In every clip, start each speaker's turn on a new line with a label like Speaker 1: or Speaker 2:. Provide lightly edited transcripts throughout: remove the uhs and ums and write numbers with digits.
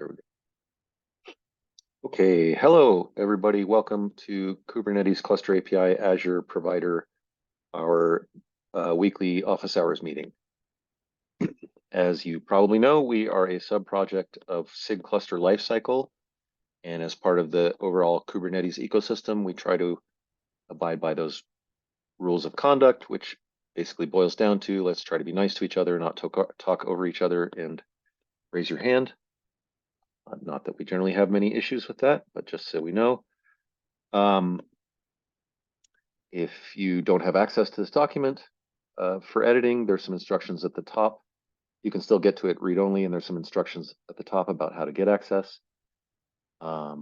Speaker 1: There we go. Okay, hello everybody. Welcome to Kubernetes Cluster API Azure Provider, our weekly office hours meeting. As you probably know, we are a sub-project of SIG Cluster Lifecycle, and as part of the overall Kubernetes ecosystem, we try to abide by those rules of conduct, which basically boils down to let's try to be nice to each other, not talk over each other, and raise your hand. Not that we generally have many issues with that, but just so we know. If you don't have access to this document for editing, there's some instructions at the top. You can still get to it read-only, and there's some instructions at the top about how to get access. I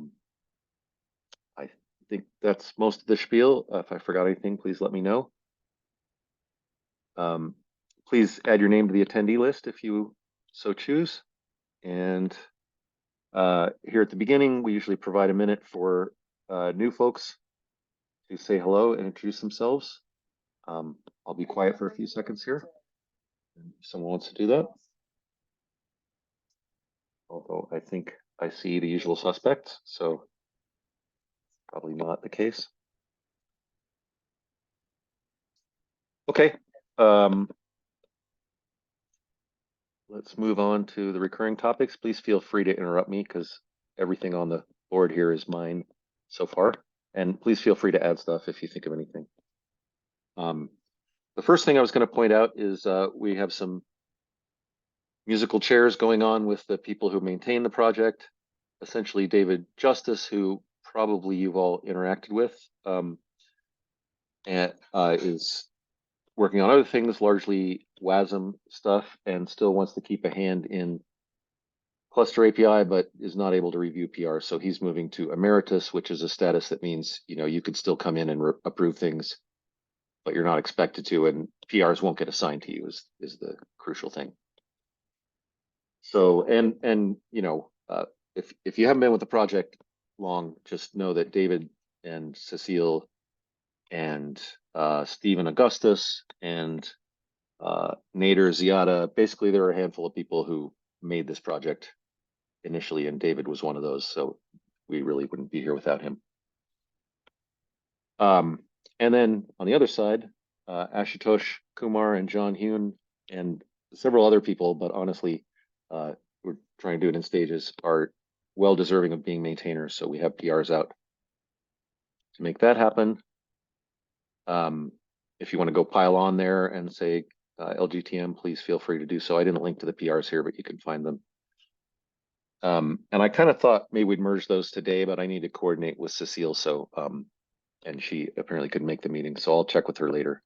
Speaker 1: think that's most of the spiel. If I forgot anything, please let me know. Please add your name to the attendee list if you so choose. And here at the beginning, we usually provide a minute for new folks to say hello and introduce themselves. I'll be quiet for a few seconds here. If someone wants to do that. Although I think I see the usual suspects, so probably not the case. Okay. Let's move on to the recurring topics. Please feel free to interrupt me because everything on the board here is mine so far. And please feel free to add stuff if you think of anything. The first thing I was going to point out is we have some musical chairs going on with the people who maintain the project. Essentially, David Justice, who probably you've all interacted with, and is working on other things, largely WASM stuff, and still wants to keep a hand in Cluster API, but is not able to review PR. So he's moving to Emeritus, which is a status that means you could still come in and approve things, but you're not expected to, and PRs won't get assigned to you is the crucial thing. So, and if you haven't been with the project long, just know that David and Cecile and Stephen Augustus and Nader Ziada, basically there are a handful of people who made this project initially, and David was one of those, so we really wouldn't be here without him. And then on the other side, Ashutosh Kumar and John Hune and several other people, but honestly, we're trying to do it in stages, are well deserving of being maintainers. So we have PRs out to make that happen. If you want to go pile on there and say LGTM, please feel free to do so. I didn't link to the PRs here, but you can find them. And I kind of thought maybe we'd merge those today, but I need to coordinate with Cecile. So, and she apparently couldn't make the meeting, so I'll check with her later.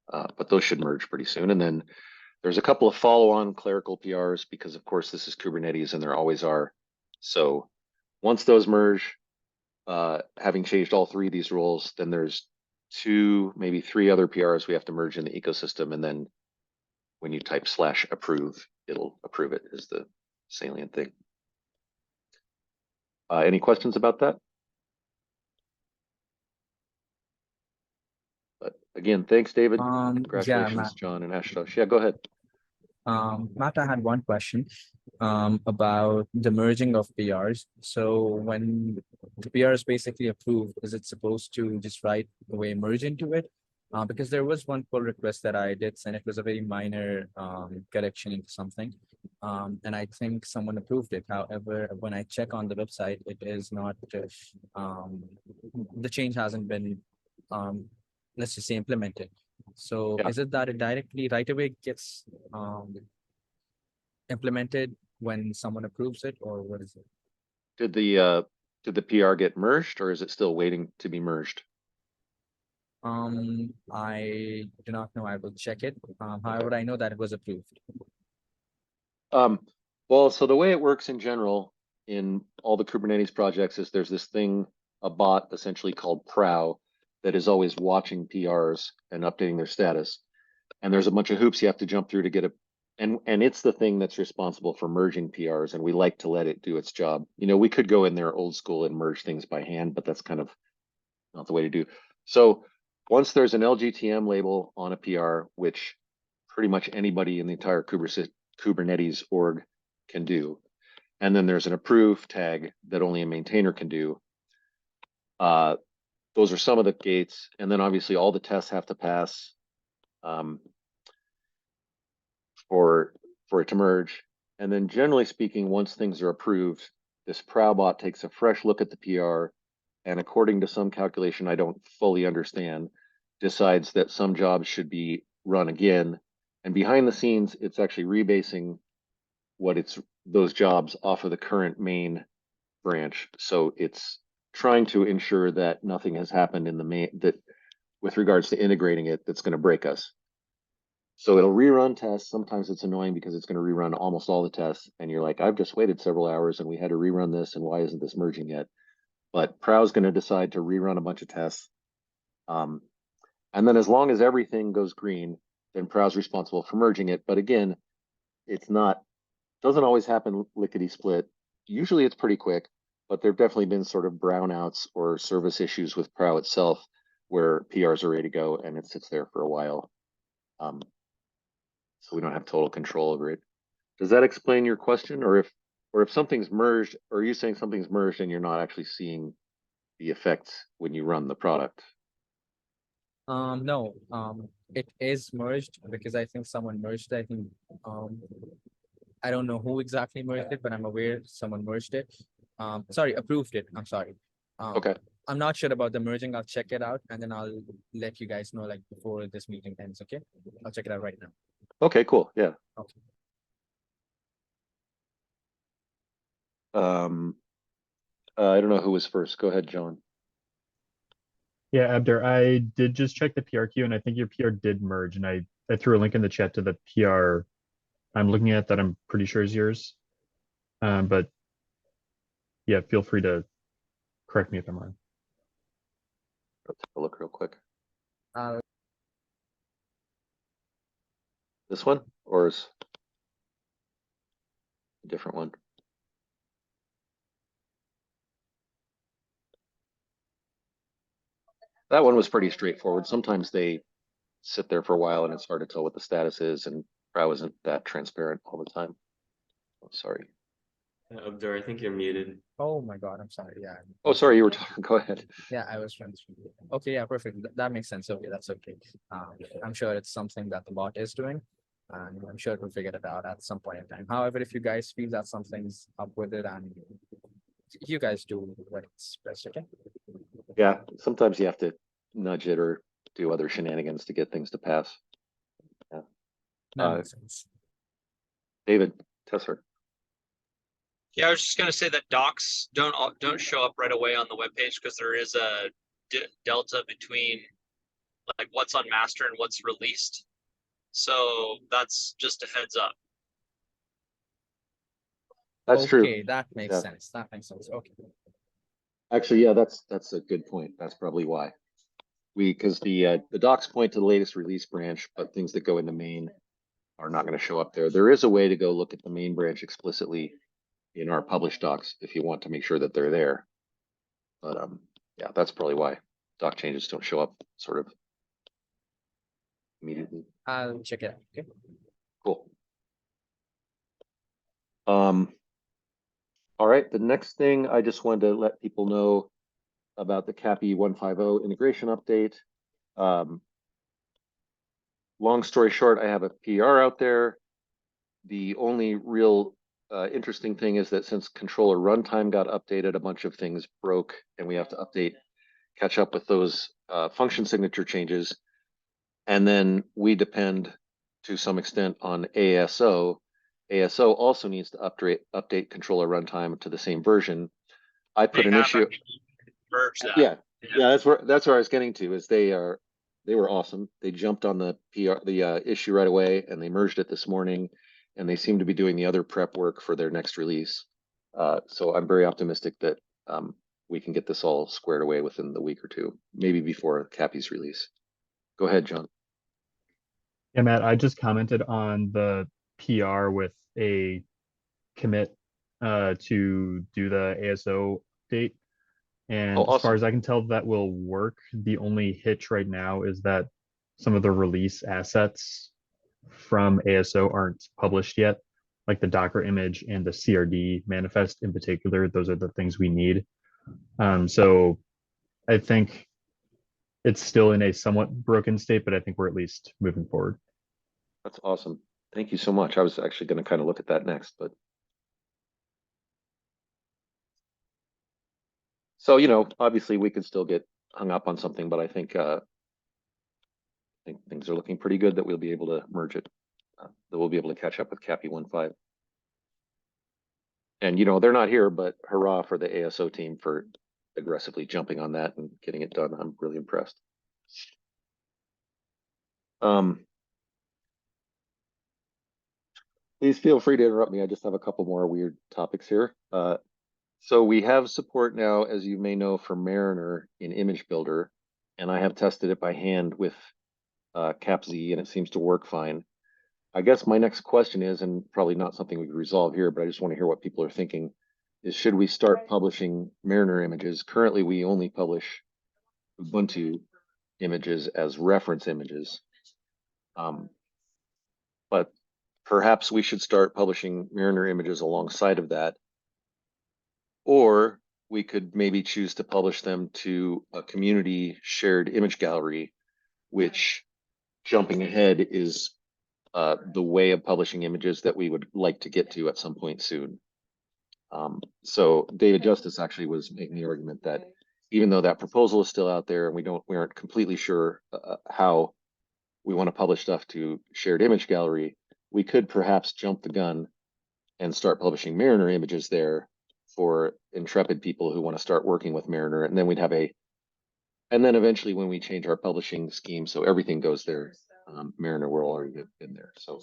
Speaker 1: But those should merge pretty soon. And then there's a couple of follow-on clerical PRs because, of course, this is Kubernetes and there always are. So once those merge, having changed all three of these rules, then there's 2, maybe 3 other PRs we have to merge in the ecosystem. And then when you type /approve, it'll approve it is the salient thing. Any questions about that? But again, thanks, David. Congratulations, John and Ashutosh. Yeah, go ahead.
Speaker 2: Matt, I had one question about the merging of PRs. So when the PR is basically approved, is it supposed to just right away merge into it? Because there was one pull request that I did send. It was a very minor correction into something. And I think someone approved it. However, when I check on the website, it is not, the change hasn't been, let's just say, implemented. So yeah. Is it that it directly right away gets implemented when someone approves it, or what is it?
Speaker 1: Did the PR get merged, or is it still waiting to be merged?
Speaker 2: I do not know. I will check it. However, I know that it was approved.
Speaker 1: Well, so the way it works in general in all the Kubernetes projects is there's this thing, a bot essentially called Prow, that is always watching PRs and updating their status. And there's a bunch of hoops you have to jump through to get and it's the thing that's responsible for merging PRs, and we like to let it do its job. We could go in there old school and merge things by hand, but that's kind of not the way to do. So once there's an LGTM label on a PR, which pretty much anybody in the entire Kubernetes org can do, And then there's an approve tag that only a maintainer can do. Those are some of the gates. And then obviously all the tests have to pass for it to merge. And then generally speaking, once things are approved, this Prowbot takes a fresh look at the PR, and according to some calculation I don't fully understand, decides that some jobs should be run again. And behind the scenes, it's actually rebasing those jobs off of the current main branch. So it's trying to ensure that nothing has happened in the main that with regards to integrating it that's going to break us. So it'll rerun tests. Sometimes it's annoying because it's going to rerun almost all the tests. And you're like, I've just waited several hours and we had to rerun this. And why isn't this merging yet? But Prow's going to decide to rerun a bunch of tests. And then as long as everything goes green, then Prow's responsible for merging it. But again, doesn't always happen lickety split. Usually it's pretty quick, but there've definitely been sort of brownouts or service issues with Prow itself where PRs are ready to go and it sits there for a while. So we don't have total control over it. Does that explain your question? Or if something's merged, or are you saying something's merged and you're not actually seeing the effects when you run the product?
Speaker 2: No, it is merged because I think someone merged it. I think, I don't know who exactly merged it, but I'm aware someone merged it. Sorry, approved it. I'm sorry.
Speaker 1: Okay.
Speaker 2: I'm not sure about the merging. I'll check it out and then I'll let you guys know like before this meeting ends. Okay. I'll check it out right now.
Speaker 1: Okay, cool. Yeah.
Speaker 2: Okay.
Speaker 1: I don't know who was first. Go ahead, John.
Speaker 3: Yeah, Abdur, I did just check the PR queue and I think your PR did merge and I threw a link in the chat to the PR I'm looking at that I'm pretty sure is yours. But yeah, feel free to correct me if I'm wrong.
Speaker 1: Let's take a look real quick.
Speaker 2: Uh,
Speaker 1: This one, or is a different one? That one was pretty straightforward. Sometimes they sit there for a while and it's hard to tell what the status is, and Prow isn't that transparent all the time. Oh, sorry.
Speaker 4: Abdur, I think you're muted.
Speaker 2: oh my God, I'm sorry. Yeah.
Speaker 1: Oh, sorry, you were talking. Go ahead.
Speaker 2: Yeah, I was trying to. Okay, yeah, perfect. That makes sense. Okay, that's okay. I'm sure it's something that the bot is doing. And I'm sure we'll figure it out at some point in time. However, if you guys feel that something's up with it and you guys do what's best, okay?
Speaker 1: Yeah, sometimes you have to nudge it or do other shenanigans to get things to pass.
Speaker 2: That makes sense.
Speaker 1: David Tesser.
Speaker 5: Yeah, I was just gonna say that docs don't show up right away on the webpage because there is a delta between like what's on master and what's released. So that's just a heads up.
Speaker 1: That's true.
Speaker 2: Okay, that makes
Speaker 1: Yeah.
Speaker 2: sense. That makes sense. Okay.
Speaker 1: Actually, yeah, that's a good point. That's probably why. Because the docs point to the latest release branch, but things that go into main are not going to show up there. There is a way to go look at the main branch explicitly in our published docs if you want to make sure that they're there. But yeah, that's probably why doc changes don't show up sort of immediately.
Speaker 2: I'll check it out. Okay.
Speaker 1: Cool. All right, the next thing I just wanted to let people know about the CAPI 150 integration update. Long story short, I have a PR out there. The only real interesting thing is that since controller runtime got updated, a bunch of things broke and we have to catch up with those function signature changes. And then we depend to some extent on ASO. ASO also needs to update controller runtime to the same version. I put an issue.
Speaker 5: Merge that.
Speaker 1: Yeah, that's where I was getting to. Is they were awesome. They jumped on the issue right away and they merged it this morning, and they seem to be doing the other prep work for their next release. So I'm very optimistic that we can get this all squared away within the week or two, maybe before Cappy's release. Go ahead, John.
Speaker 3: Yeah, Matt, I just commented on the PR with a commit to do the ASO update. And
Speaker 1: Oh,
Speaker 3: as far
Speaker 1: awesome.
Speaker 3: as I can tell, that will work. The only hitch right now is that some of the release assets from ASO aren't published yet. like the Docker image and the CRD manifest in particular. Those are the things we need. So I think it's still in a somewhat broken state, but I think we're at least moving forward.
Speaker 1: That's awesome. Thank you so much. I was actually going to kind of look at that next, but. So, obviously we could still get hung up on something, but I think things are looking pretty good that we'll be able to merge it. That we'll be able to catch up with CAPI 1.5. And, they're not here, but hurrah for the ASO team for aggressively jumping on that and getting it done. I'm really impressed. Please feel free to interrupt me. I just have a couple more weird topics here. So we have support now, as you may know, for Mariner in Image Builder, and I have tested it by hand with CapZ, and it seems to work fine. I guess my next question is, and probably not something we can resolve here, but I just want to hear what people are thinking, is should we start publishing Mariner images? Currently, we only publish Ubuntu images as reference images. But perhaps we should start publishing Mariner images alongside of that. Or we could maybe choose to publish them to a community shared image gallery, which, jumping ahead, is the way of publishing images that we would like to get to at some point soon. So David Justice actually was making the argument that even though that proposal is still out there and we aren't completely sure how we want to publish stuff to shared image gallery, we could perhaps jump the gun and start publishing Mariner images there for intrepid people who want to start working with Mariner. And then we'd have and then eventually when we change our publishing scheme, so everything goes there, Mariner will already have been there. So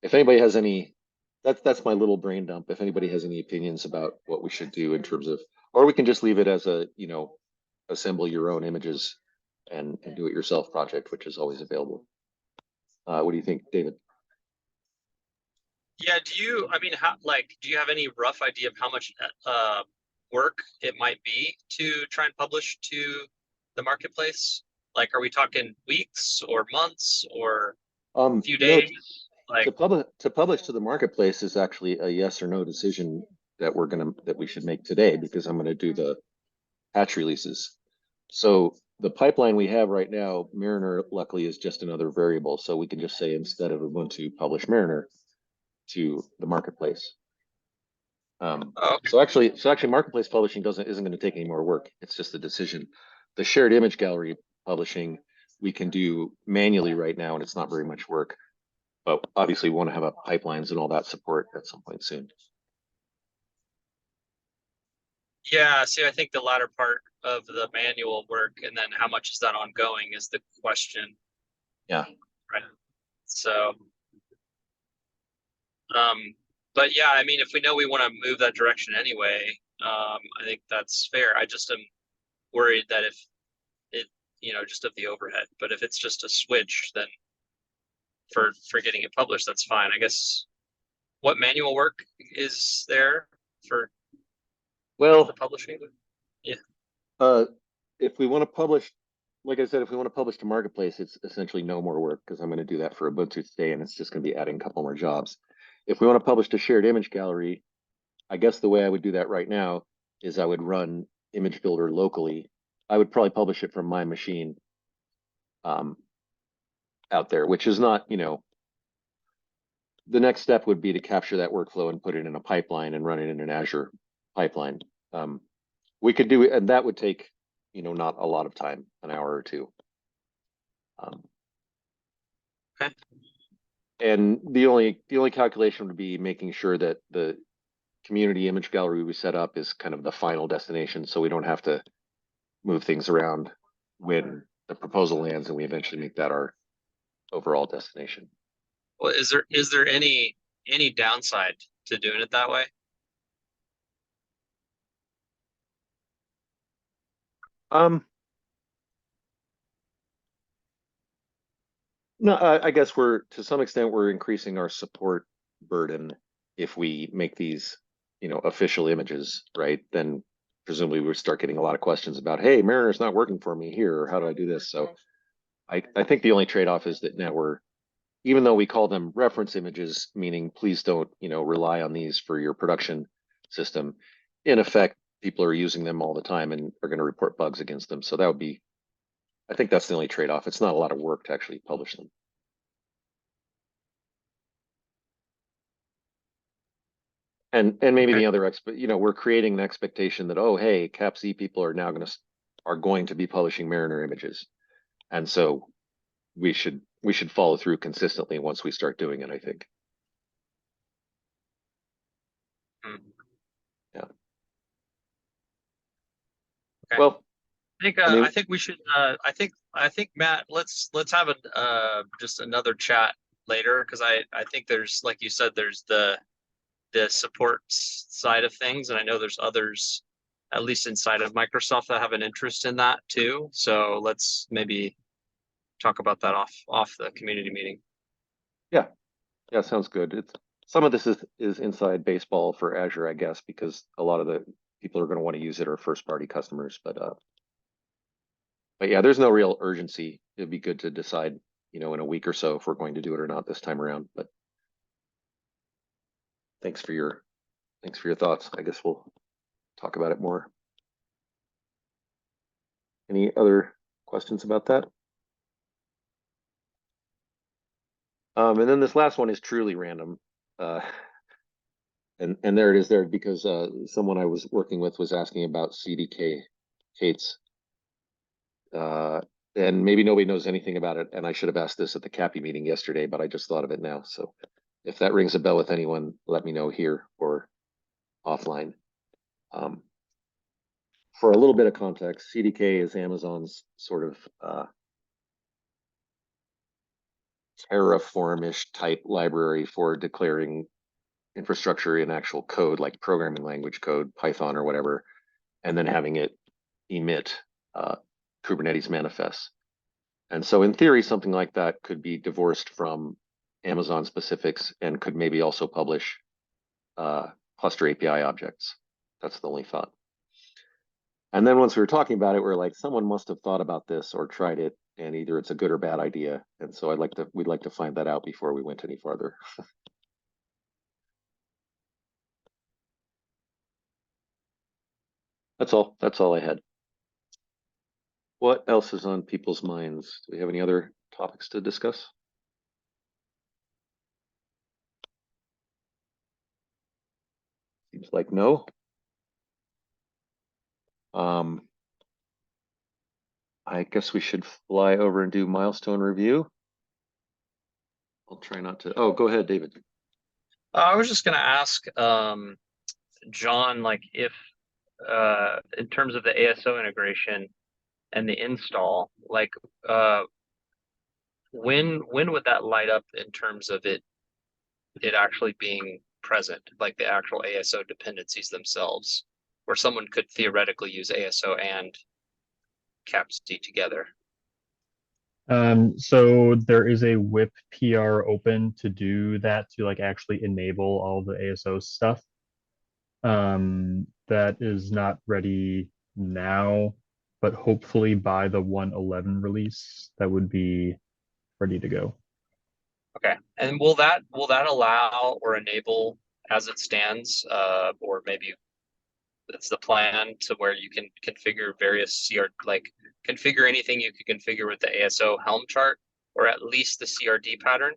Speaker 1: if anybody has any, that's my little brain dump. If anybody has any opinions about what we should do in terms of, or we can just leave it as a, assemble your own images and do it yourself project, which is always available. What do you think, David?
Speaker 5: Yeah, do you have any rough idea of how much work it might be to try and publish to the marketplace? Like, are we talking weeks or months or a few days?
Speaker 1: To publish to the marketplace is actually a yes or no decision that we should make today, because I'm gonna do the patch releases. So the pipeline we have right now, Mariner luckily is just another variable. So we can just say, instead of Ubuntu, publish Mariner to the marketplace. So actually marketplace publishing isn't going to take any more work. It's just a decision. The shared image gallery publishing we can do manually right now, and it's not very much work. But obviously we want to have pipelines and all that support at some point soon.
Speaker 5: Yeah, see, I think the latter part of the manual work and then how much is that ongoing is the question.
Speaker 1: Yeah.
Speaker 5: Right. So but yeah, I mean, if we know we want to move that direction anyway, I think that's fair. I just am worried that if it, just of the overhead, but if it's just a switch, then for getting it published, that's fine. I guess what manual work is there for the publishing? Yeah.
Speaker 1: If we want to publish, like I said, if we want to publish to marketplace, it's essentially no more work, because I'm going to do that for Ubuntu today, and it's just going to be adding a couple more jobs. If we want to publish to shared image gallery, I guess the way I would do that right now is I would run Image Builder locally. I would probably publish it from my machine out there, which is not, the next step would be to capture that workflow and put it in a pipeline and run it in an Azure pipeline. We could do it, and that would take, not a lot of time, an hour or two.
Speaker 5: Okay.
Speaker 1: And the only calculation would be making sure that the community image gallery we set up is kind of the final destination, so we don't have to move things around when the proposal lands and we eventually make that our overall destination.
Speaker 5: Well, is there any downside to doing it that way?
Speaker 1: No, I guess to some extent we're increasing our support burden if we make these, official images, right? Then presumably we start getting a lot of questions about, hey, Mariner's not working for me here, or how do I do this? So I think the only trade-off is that now we're even though we call them reference images, meaning please don't, rely on these for your production system, in effect, people are using them all the time and are going to report bugs against them. So that would be, I think that's the only trade-off. It's not a lot of work to actually publish them. And maybe
Speaker 5: Okay.
Speaker 1: the other we're creating an expectation that, oh, hey, CAPZ people are now going to be publishing Mariner images. And so we should follow through consistently once we start doing it, I think.
Speaker 5: Hmm.
Speaker 1: Yeah.
Speaker 5: Okay.
Speaker 1: Well,
Speaker 5: I think we should. I think Matt. Let's have just another chat later, because I think there's, like you said, there's the support side of things, and I know there's others, at least inside of Microsoft, that have an interest in that too. So let's maybe talk about that off the community meeting.
Speaker 1: yeah, sounds good. Some of this is inside baseball for Azure, I guess, because a lot of the people who are going to want to use it are first-party customers. But yeah, there's no real urgency. It'd be good to decide, in a week or so if we're going to do it or not this time around. But thanks for your thoughts. I guess we'll talk about it more. Any other questions about that? And then this last one is truly random. And there it is there because someone I was working with was asking about CDK Kates. And maybe nobody knows anything about it. And I should have asked this at the CAPI meeting yesterday, but I just thought of it now. So if that rings a bell with anyone, let me know here or offline. For a little bit of context, CDK is Amazon's sort of Terraform-ish type library for declaring infrastructure in actual code, like programming language code, Python or whatever, and then having it emit Kubernetes manifests. And so in theory, something like that could be divorced from Amazon specifics and could maybe also publish cluster API objects. That's the only thought. And then once we were talking about it, we're like, someone must have thought about this or tried it, and either it's a good or bad idea. And so we'd like to find that out before we went any farther. That's all I had. What else is on people's minds? Do we have any other topics to discuss? Seems like no. I guess we should fly over and do milestone review. I'll try not to. Oh, go ahead, David.
Speaker 5: I was just going to ask John, like, if in terms of the ASO integration and the install, like, when would that light up in terms of it actually being present, like the actual ASO dependencies themselves, where someone could theoretically use ASO and CAPZ together?
Speaker 3: So there is a WIP PR open to do that, to like actually enable all the ASO stuff. That is not ready now, but hopefully by the 1.11 release, that would be ready to go.
Speaker 5: Okay, and will that allow or enable, as it stands, or maybe it's the plan to where you can configure various like configure anything you can configure with the ASO Helm chart, or at least the CRD pattern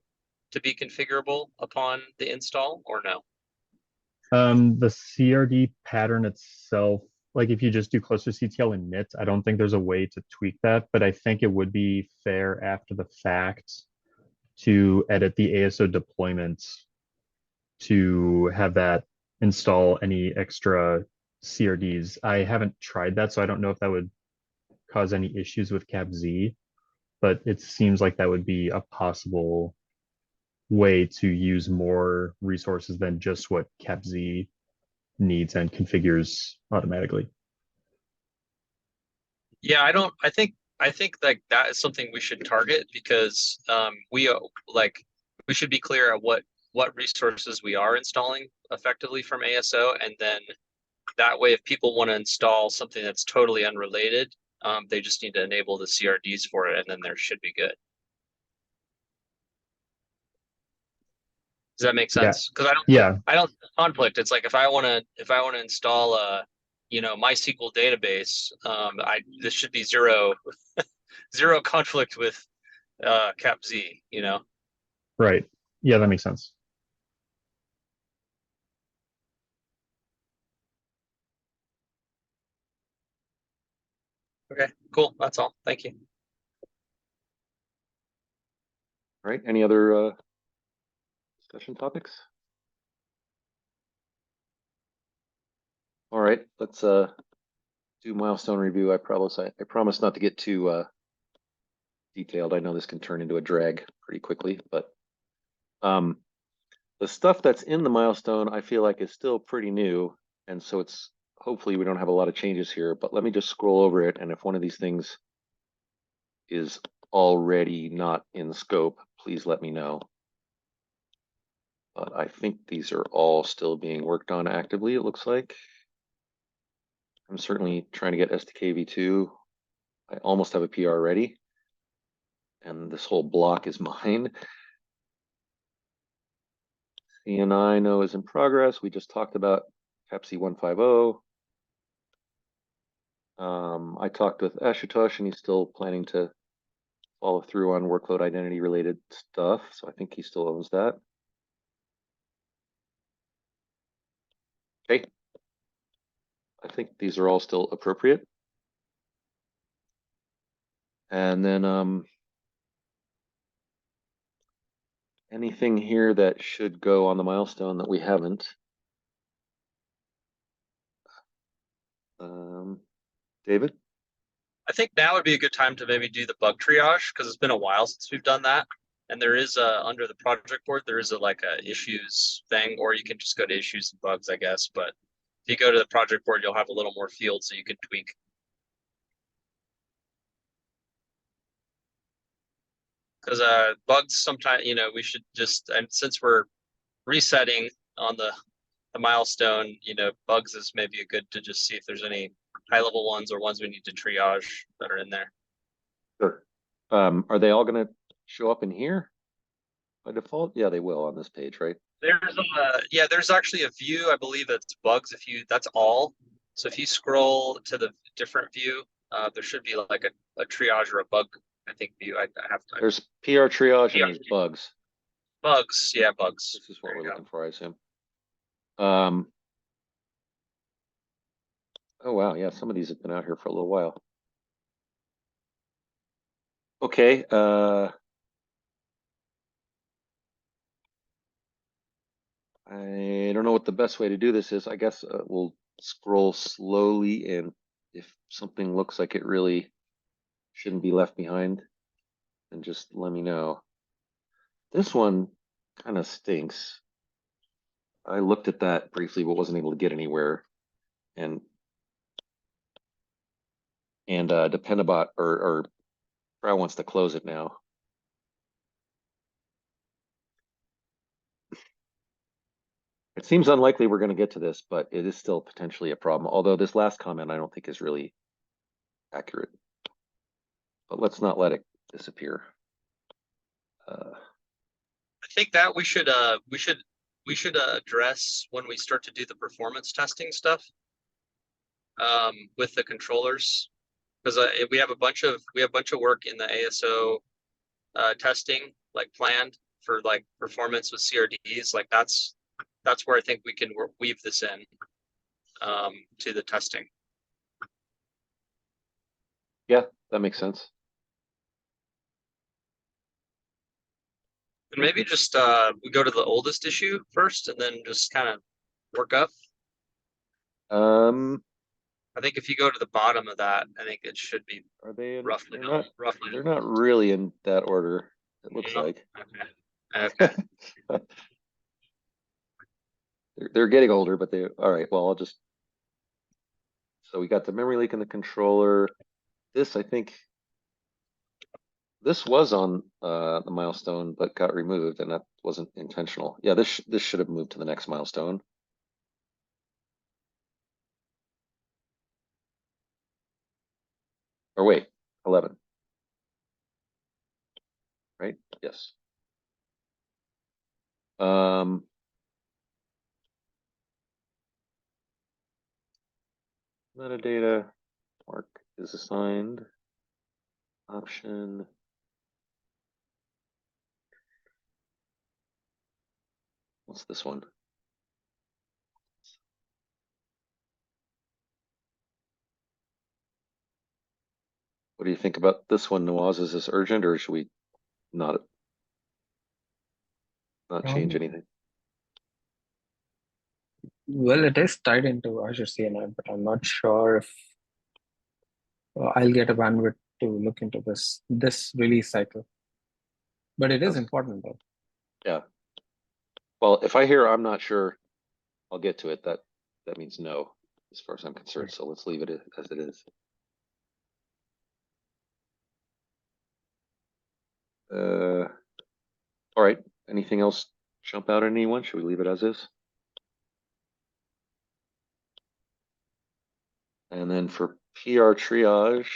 Speaker 5: to be configurable upon the install, or no?
Speaker 3: The CRD pattern itself, like if you just do cluster CTL init, I don't think there's a way to tweak that, but I think it would be fair after the fact to edit the ASO deployments to have that install any extra CRDs. I haven't tried that, so I don't know if that would cause any issues with CAPZ, but it seems like that would be a possible way to use more resources than just what CAPZ needs and configures automatically.
Speaker 5: Yeah, I think like that is something we should target, because we should be clear at what resources we are installing effectively from ASO, and then that way if people want to install something that's totally unrelated, they just need to enable the CRDs for it, and then there should be good. Does that make
Speaker 3: Yeah.
Speaker 5: sense? Because
Speaker 3: Yeah,
Speaker 5: I don't conflict. It's like if I want to install a MySQL database, this should be zero zero conflict with cap Z.
Speaker 3: right. Yeah, that makes sense.
Speaker 5: Okay, cool. That's all. Thank you.
Speaker 1: All right, any other discussion topics? All right, let's do milestone review. I promise not to get too detailed. I know this can turn into a drag pretty quickly, but the stuff that's in the milestone I feel like is still pretty new, and so it's hopefully we don't have a lot of changes here, but let me just scroll over it, and if one of these things is already not in scope, please let me know. But I think these are all still being worked on actively, it looks like. I'm certainly trying to get SDK v2. I almost have a PR ready. And this whole block is mine. CNI know is in progress. We just talked about Pepsi 150. I talked with Ashutosh and he's still planning to follow through on workload identity related stuff. So I think he still owns that. Okay. I think these are all still appropriate. And then anything here that should go on the milestone that we haven't. David?
Speaker 5: I think now would be a good time to maybe do the bug triage because it's been a while since we've done that. And there is under the project board, there is a issues thing, or you can just go to issues and bugs, I guess. But if you go to the project board, you'll have a little more field so you can tweak. Because bugs sometimes, we should just, and since we're resetting on the milestone, bugs is maybe a good to just see if there's any high level ones or ones we need to triage that are in there.
Speaker 1: Sure. Are they all going to show up in here by default? Yeah, they will on this page, right?
Speaker 5: There's actually a view, I believe it's bugs. That's all. So if you scroll to the different view, there should be like a triage or a bug, I think view. I have to.
Speaker 1: There's PR triage and there's bugs.
Speaker 5: Bugs, yeah, bugs.
Speaker 1: This is what
Speaker 5: There
Speaker 1: we're
Speaker 5: you go.
Speaker 1: looking for, I assume. Oh wow, yeah, some of these have been out here for a little while. Okay, I don't know what the best way to do this is. I guess we'll scroll slowly, and if something looks like it really shouldn't be left behind, then just let me know. This one kind of stinks. I looked at that briefly, but wasn't able to get anywhere. And Dependabot or Brow wants to close it now. It seems unlikely we're going to get to this, but it is still potentially a problem. Although this last comment I don't think is really accurate. But let's not let it disappear.
Speaker 5: I think that we should address when we start to do the performance testing stuff with the controllers, because we have a bunch of work in the ASO testing planned for performance with CRDs. That's where I think we can weave this in to the testing.
Speaker 1: Yeah, that makes sense.
Speaker 5: And maybe just we go to the oldest issue first and then just kind of work up. I think if you go to the bottom of that, I think it should be
Speaker 1: Are they
Speaker 5: roughly.
Speaker 1: They're not really in that order, it looks like.
Speaker 5: Okay.
Speaker 1: They're getting older, but all right, well, so we got the memory leak in the controller. I think this was on the milestone, but got removed, and that wasn't intentional. Yeah, this should have moved to the next milestone. Or wait, 11. Right? Yes. Metadata, mark is assigned. Option. What's this one? What do you think about this one, Nawaz? Is this urgent or should we not change anything?
Speaker 6: Well, it is tied into Azure CNI, but I'm not sure if I'll get a bandwidth to look into this release cycle. But it is
Speaker 1: Yes.
Speaker 6: important though.
Speaker 1: Yeah. Well, if I hear I'm not sure, I'll get to it. That means no, as far as I'm concerned. So let's leave it as it is. All right. Anything else jump out at anyone? Should we leave it as is? And then for PR triage,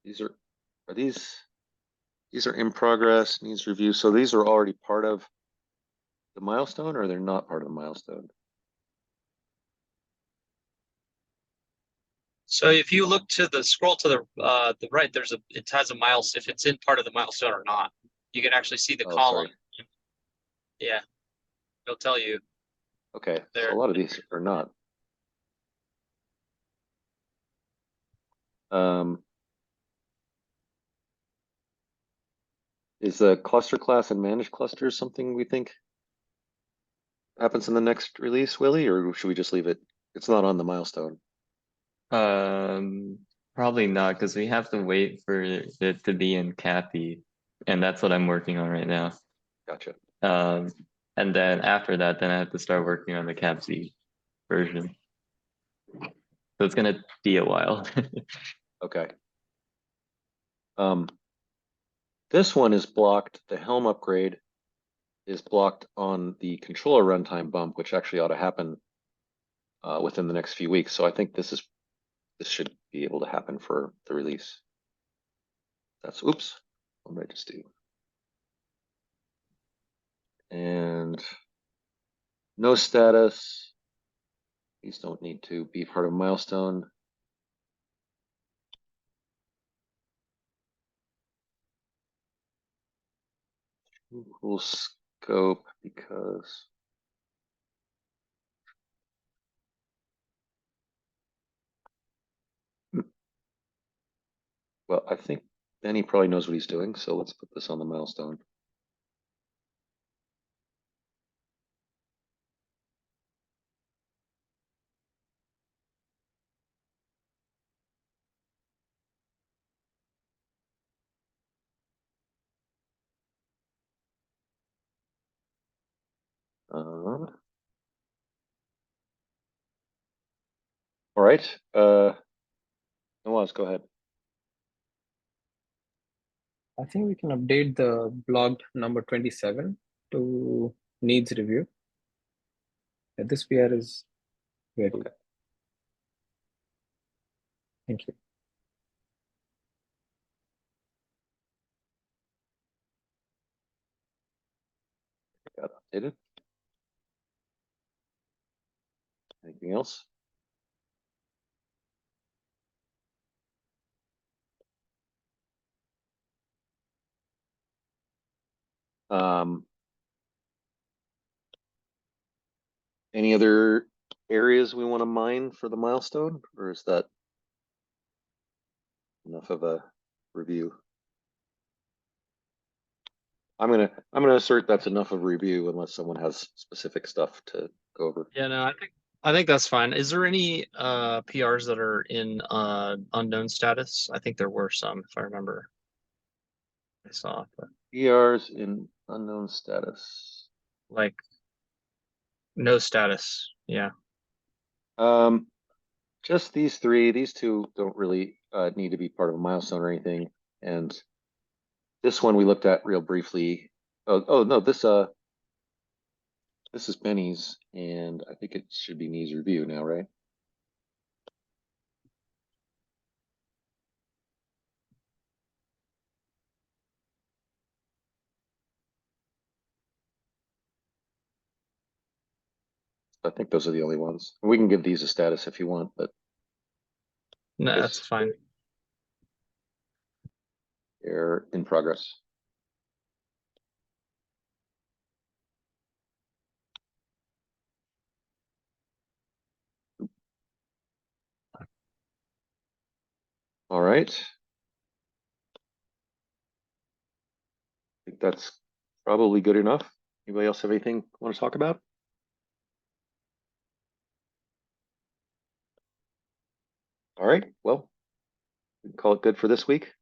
Speaker 1: these are in progress, needs review. So these are already part of the milestone, or they're not part of the milestone?
Speaker 5: So if you look to the scroll to the right, it has a milestone, if it's in part of the milestone or not. You can actually see the
Speaker 1: Oh,
Speaker 5: column.
Speaker 1: sorry.
Speaker 5: Yeah. It'll tell you.
Speaker 1: Okay, so
Speaker 5: There.
Speaker 1: a lot of these are not. Is the cluster class and managed clusters something we think happens in the next release, Willie, or should we just leave it? It's not on the milestone.
Speaker 4: Probably not, because we have to wait for it to be in CAPI, and that's what I'm working on right now.
Speaker 1: Gotcha.
Speaker 4: And then after that, then I have to start working on the CAPC version. So it's gonna be a while.
Speaker 1: Okay. This one is blocked. The Helm upgrade is blocked on the controller runtime bump, which actually ought to happen within the next few weeks. So I think this should be able to happen for the release. Oops, what did I just do? And no status. These don't need to be part of milestone. We'll scope because well, I think Benny probably knows what he's doing, so let's put this on the milestone. All right. Nawaz, go ahead.
Speaker 6: I think we can update the blog number 27 to needs review. Yeah, this PR is ready.
Speaker 1: Okay.
Speaker 6: Thank you.
Speaker 1: Got updated. Anything else? Any other areas we want to mine for the milestone, or is that enough of a review? I'm gonna assert that's enough of a review unless someone has specific stuff to go over.
Speaker 5: Yeah, no, I think that's fine. Is there any PRs that are in unknown status? I think there were some, if I remember. I saw, but
Speaker 1: PRs in unknown status.
Speaker 5: like no status. Yeah.
Speaker 1: Just these three. These two don't really need to be part of a milestone or anything. And this one we looked at real briefly. Oh no, this is Benny's, and I think it should be needs review now, right? I think those are the only ones. We can give these a status if you want, but
Speaker 6: No,
Speaker 1: Yes.
Speaker 6: that's fine.
Speaker 1: they're in progress. All right. I think that's probably good enough. Anybody else have anything want to talk about? All right, well, we can call it good for this week.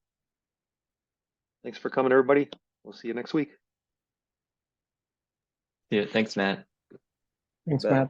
Speaker 1: Thanks for coming, everybody. We'll see you next week.
Speaker 4: Yeah, thanks, Matt.
Speaker 6: Thanks,
Speaker 1: Bet.
Speaker 6: Matt.